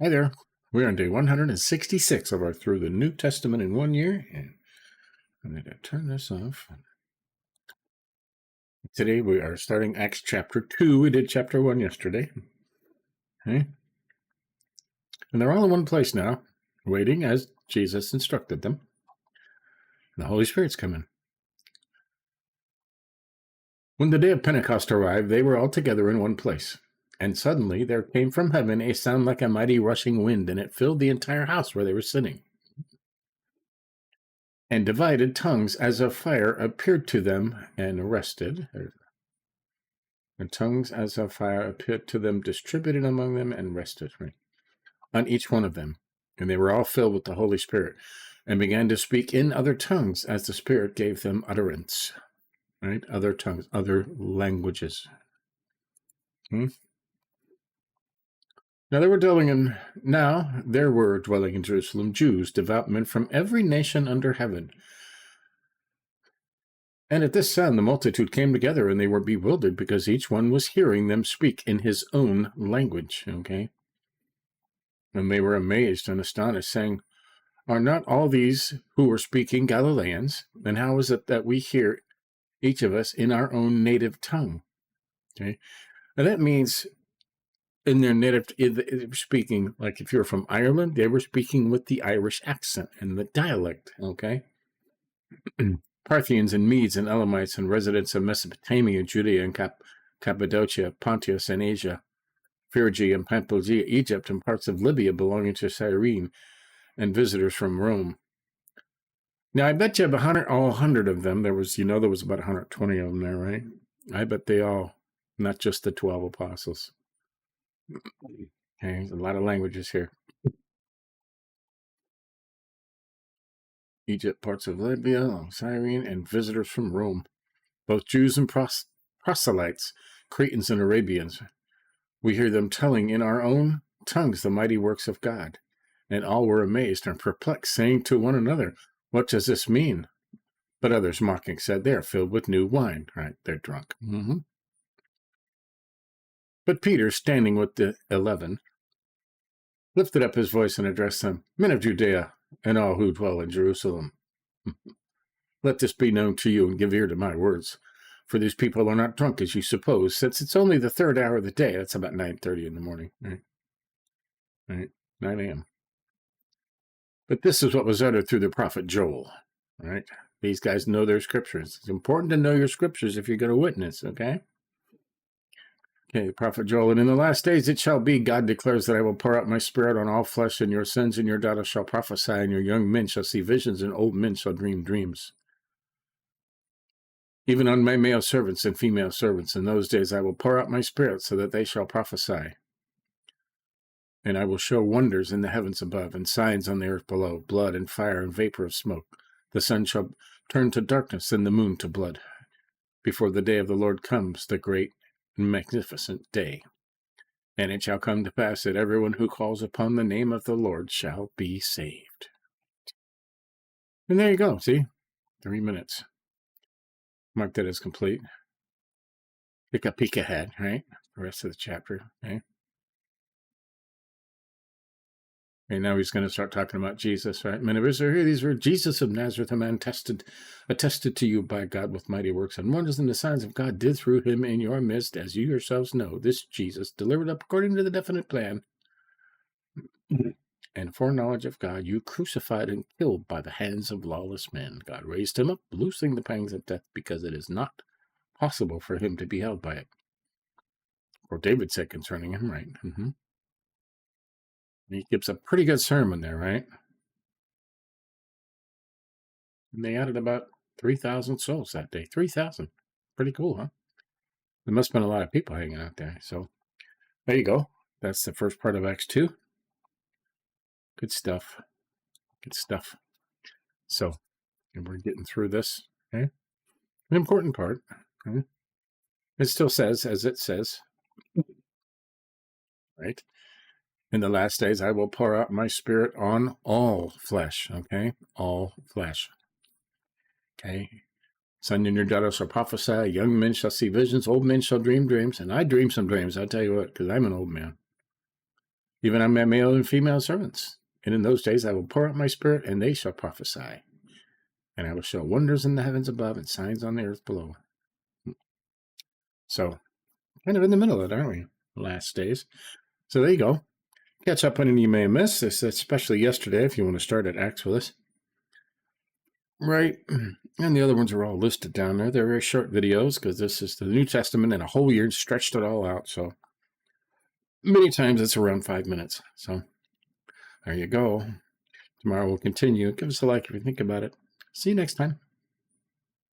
Hi there. We're on day 166 of our Through the New Testament in 1 year, and I'm going to turn this off. Today we are starting Acts chapter 2. We did chapter 1 yesterday. Okay. And they're all in one place now, waiting as Jesus instructed them. And the Holy Spirit's coming. When the day of Pentecost arrived, they were all together in one place. And suddenly there came from heaven a sound like a mighty rushing wind, and it filled the entire house where they were sitting. And divided tongues as of fire appeared to them and rested. And tongues as of fire appeared to them, distributed among them, and rested on each one of them. And they were all filled with the Holy Spirit, and began to speak in other tongues as the Spirit gave them utterance. Right? Other tongues, other languages. Now there were dwelling in Jerusalem Jews, devout men from every nation under heaven. And at this sound the multitude came together, and they were bewildered, because each one was hearing them speak in his own language. Okay? And they were amazed and astonished, saying, "Are not all these who were speaking Galileans? And how is it that we hear each of us in our own native tongue?" Okay? And that means in their native speaking, like if you're from Ireland, they were speaking with the Irish accent and the dialect. Okay? Parthians and Medes and Elamites and residents of Mesopotamia, Judea and Cappadocia, Pontus and Asia, Phrygia and Pamphylia, Egypt, and parts of Libya belonging to Cyrene, and visitors from Rome. Now, I bet you all 100 of them, there was about 120 of them there, right? I bet they all, not just the 12 apostles. Okay, there's a lot of languages here. Egypt, parts of Libya, Cyrene, and visitors from Rome, both Jews and proselytes, Cretans and Arabians. We hear them telling in our own tongues the mighty works of God. And all were amazed and perplexed, saying to one another, "What does this mean?" But others, mocking, said, "They are filled with new wine." Right? They're drunk. But Peter, standing with the 11, lifted up his voice and addressed them, "Men of Judea, and all who dwell in Jerusalem, let this be known to you, and give ear to my words. For these people are not drunk as you suppose, since it's only the third hour of the day." That's about 9:30 in the morning. Right? 9 a.m. But this is what was uttered through the prophet Joel. Right? These guys know their scriptures. It's important to know your scriptures if you're going to witness, okay? Okay, prophet Joel, "And in the last days it shall be, God declares, that I will pour out my spirit on all flesh, and your sons and your daughters shall prophesy, and your young men shall see visions, and old men shall dream dreams. Even on my male servants and female servants, in those days I will pour out my spirit, so that they shall prophesy. And I will show wonders in the heavens above, and signs on the earth below, blood and fire and vapor of smoke. The sun shall turn to darkness, and the moon to blood, before the day of the Lord comes, the great and magnificent day. And it shall come to pass that everyone who calls upon the name of the Lord shall be saved." And there you go. See? 3 minutes. Mark that as complete. Take a peek ahead, right? The rest of the chapter, okay? And now he's going to start talking about Jesus, right? "Men of Israel, hear these words. Jesus of Nazareth, a man attested to you by God with mighty works and wonders, and the signs of God did through him in your midst, as you yourselves know. This Jesus, delivered up according to the definite plan and foreknowledge of God, you crucified and killed by the hands of lawless men. God raised him up, loosing the pangs of death, because it is not possible for him to be held by it. For David said concerning him," right? He gives a pretty good sermon there, right? And they added about 3,000 souls that day. 3,000. Pretty cool, huh? There must have been a lot of people hanging out there. So there you go. That's the first part of Acts 2. Good stuff. Good stuff. So, and we're getting through this. Okay? An important part. Okay? It still says, as it says, right? "In the last days, I will pour out my spirit on all flesh." Okay? All flesh. Okay? "Son and your daughter shall prophesy, young men shall see visions, old men shall dream dreams." And I dream some dreams, I'll tell you what, because I'm an old man. even on my male and female servants. And in those days I will pour out my spirit, and they shall prophesy. And I will show wonders in the heavens above and signs on the earth below. So, kind of in the middle of it, aren't we? Last days. So there you go. Catch up on any you may have missed, especially yesterday if you want to start at Acts with us. Right. And the other ones are all listed down there. They're very short videos because this is the New Testament in a whole year, stretched it all out. So many times it's around 5 minutes. So there you go. Tomorrow we'll continue. Give us a like if you think about it. See you next time.